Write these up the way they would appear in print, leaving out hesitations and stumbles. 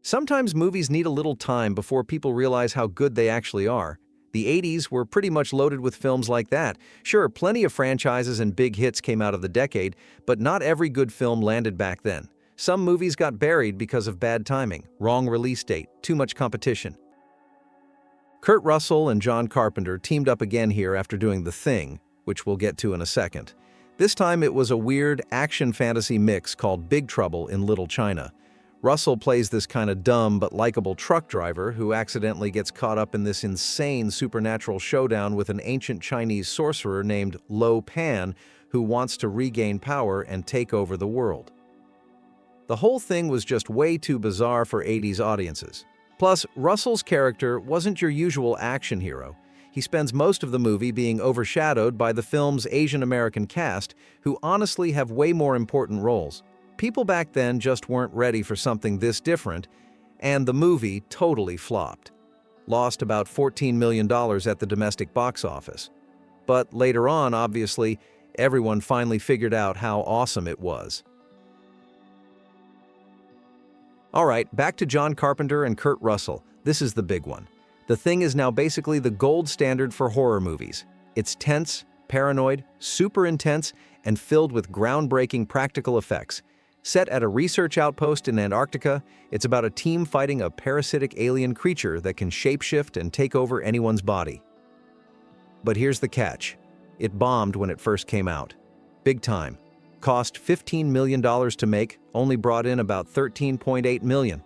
Sometimes movies need a little time before people realize how good they actually are. The 80s were pretty much loaded with films like that. Sure, plenty of franchises and big hits came out of the decade, but not every good film landed back then. Some movies got buried because of bad timing, wrong release date, too much competition. Kurt Russell and John Carpenter teamed up again here after doing The Thing, which we'll get to in a second. This time it was a weird action fantasy mix called Big Trouble in Little China. Russell plays this kind of dumb but likable truck driver who accidentally gets caught up in this insane supernatural showdown with an ancient Chinese sorcerer named Lo Pan who wants to regain power and take over the world. The whole thing was just way too bizarre for 80s audiences. Plus, Russell's character wasn't your usual action hero. He spends most of the movie being overshadowed by the film's Asian American cast, who honestly have way more important roles. People back then just weren't ready for something this different, and the movie totally flopped. Lost about $14 million at the domestic box office. But later on, obviously, everyone finally figured out how awesome it was. Alright, back to John Carpenter and Kurt Russell. This is the big one. The Thing is now basically the gold standard for horror movies. It's tense, paranoid, super intense, and filled with groundbreaking practical effects. Set at a research outpost in Antarctica, it's about a team fighting a parasitic alien creature that can shapeshift and take over anyone's body. But here's the catch. It bombed when it first came out. Big time. Cost $15 million to make, only brought in about $13.8 million.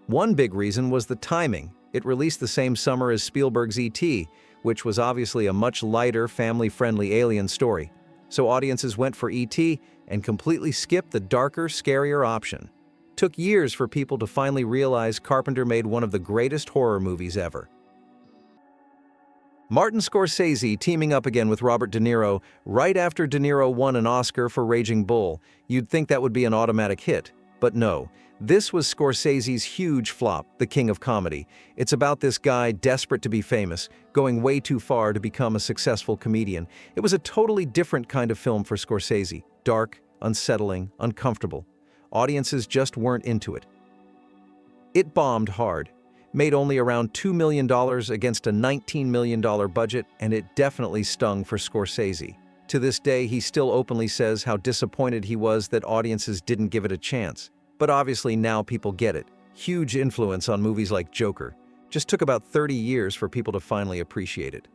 One big reason was the timing. It released the same summer as Spielberg's E.T., which was obviously a much lighter, family-friendly alien story. So audiences went for E.T. and completely skipped the darker, scarier option. Took years for people to finally realize Carpenter made one of the greatest horror movies ever. Martin Scorsese teaming up again with Robert De Niro right after De Niro won an Oscar for Raging Bull. You'd think that would be an automatic hit, but no. This was Scorsese's huge flop, The King of Comedy. It's about this guy desperate to be famous, going way too far to become a successful comedian. It was a totally different kind of film for Scorsese. Dark, unsettling, uncomfortable. Audiences just weren't into it. It bombed hard. Made only around $2 million against a $19 million budget, and it definitely stung for Scorsese. To this day, he still openly says how disappointed he was that audiences didn't give it a chance. But obviously now people get it. Huge influence on movies like Joker. Just took about 30 years for people to finally appreciate it.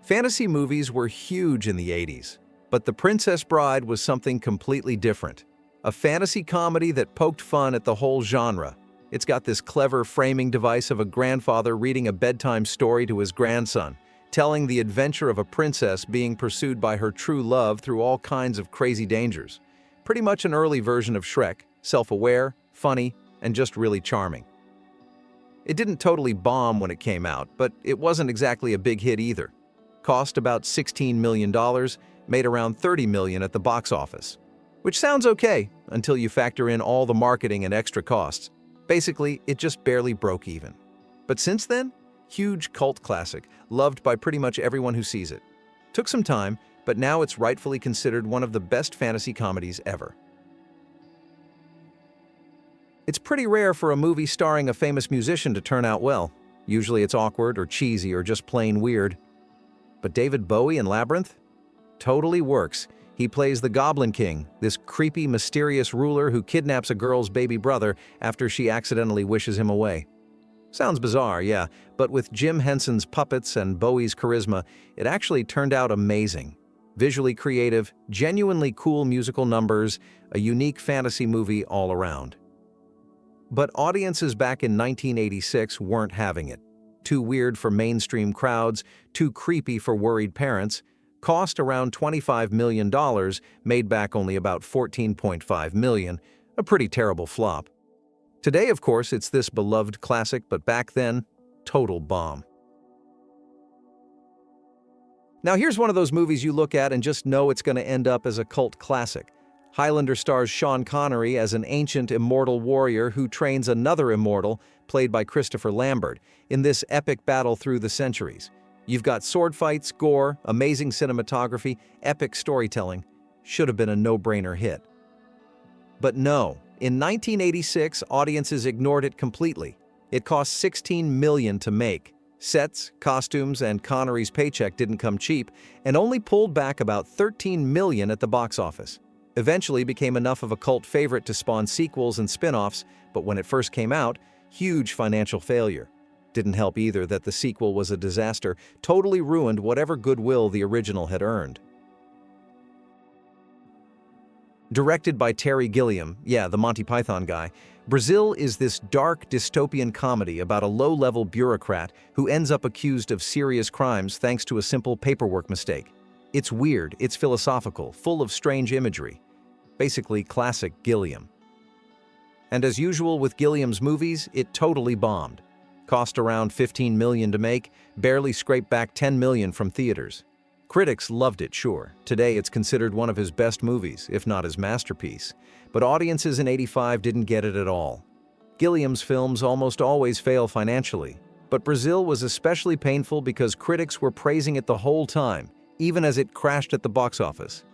Fantasy movies were huge in the 80s, but The Princess Bride was something completely different. A fantasy comedy that poked fun at the whole genre. It's got this clever framing device of a grandfather reading a bedtime story to his grandson, telling the adventure of a princess being pursued by her true love through all kinds of crazy dangers. Pretty much an early version of Shrek, self-aware, funny, and just really charming. It didn't totally bomb when it came out, but it wasn't exactly a big hit either. Cost about $16 million, made around $30 million at the box office. Which sounds okay, until you factor in all the marketing and extra costs. Basically, it just barely broke even. But since then, huge cult classic, loved by pretty much everyone who sees it. Took some time, but now it's rightfully considered one of the best fantasy comedies ever. It's pretty rare for a movie starring a famous musician to turn out well. Usually it's awkward or cheesy or just plain weird. But David Bowie in Labyrinth? Totally works. He plays the Goblin King, this creepy, mysterious ruler who kidnaps a girl's baby brother after she accidentally wishes him away. Sounds bizarre, yeah, but with Jim Henson's puppets and Bowie's charisma, it actually turned out amazing. Visually creative, genuinely cool musical numbers, a unique fantasy movie all around. But audiences back in 1986 weren't having it. Too weird for mainstream crowds, too creepy for worried parents. Cost around $25 million, made back only about $14.5 million, a pretty terrible flop. Today, of course, it's this beloved classic, but back then, total bomb. Now here's one of those movies you look at and just know it's going to end up as a cult classic. Highlander stars Sean Connery as an ancient immortal warrior who trains another immortal, played by Christopher Lambert, in this epic battle through the centuries. You've got sword fights, gore, amazing cinematography, epic storytelling. Should have been a no-brainer hit. But no, In 1986, audiences ignored it completely. It cost $16 million to make. Sets, costumes, and Connery's paycheck didn't come cheap, and only pulled back about $13 million at the box office. Eventually became enough of a cult favorite to spawn sequels and spin-offs, but when it first came out, huge financial failure. Didn't help either that the sequel was a disaster, totally ruined whatever goodwill the original had earned. Directed by Terry Gilliam, yeah, the Monty Python guy, Brazil is this dark dystopian comedy about a low-level bureaucrat who ends up accused of serious crimes thanks to a simple paperwork mistake. It's weird, it's philosophical, full of strange imagery. Basically classic Gilliam. And as usual with Gilliam's movies, it totally bombed. Cost around $15 million to make, barely scraped back $10 million from theaters. Critics loved it, sure. Today it's considered one of his best movies, if not his masterpiece. But audiences in '85 didn't get it at all. Gilliam's films almost always fail financially. But Brazil was especially painful because critics were praising it the whole time, even as it crashed at the box office.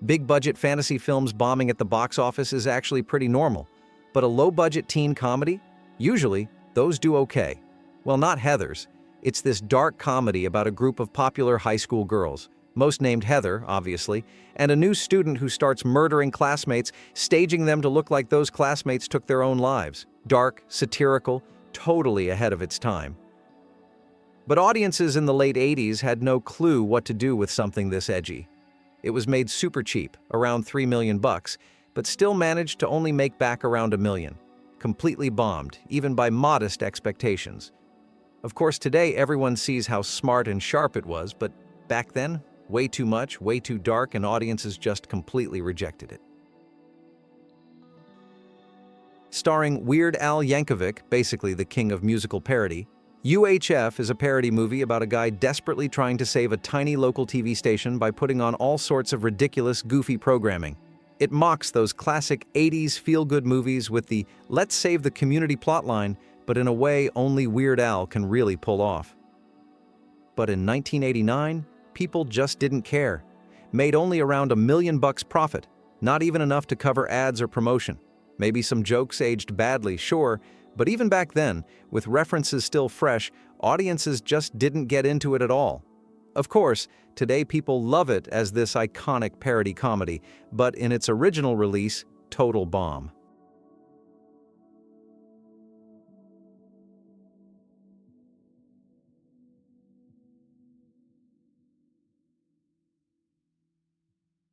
Big-budget fantasy films bombing at the box office is actually pretty normal. But a low-budget teen comedy? Usually, those do okay. Well, not Heather's. It's this dark comedy about a group of popular high school girls, most named Heather, obviously, and a new student who starts murdering classmates, staging them to look like those classmates took their own lives. Dark, satirical, totally ahead of its time. But audiences in the late '80s had no clue what to do with something this edgy. It was made super cheap, around $3 million, but still managed to only make back around $1 million. Completely bombed, even by modest expectations. Of course, today everyone sees how smart and sharp it was, but back then, way too much, way too dark, and audiences just completely rejected it. Starring Weird Al Yankovic, basically the king of musical parody, UHF is a parody movie about a guy desperately trying to save a tiny local TV station by putting on all sorts of ridiculous, goofy programming. It mocks those classic '80s feel-good movies with the "let's save the community" plotline, but in a way only Weird Al can really pull off. But in 1989, people just didn't care. Made only around $1 million profit, not even enough to cover ads or promotion. Maybe some jokes aged badly, sure, but even back then, with references still fresh, audiences just didn't get into it at all. Of course, today people love it as this iconic parody comedy, but in its original release, total bomb.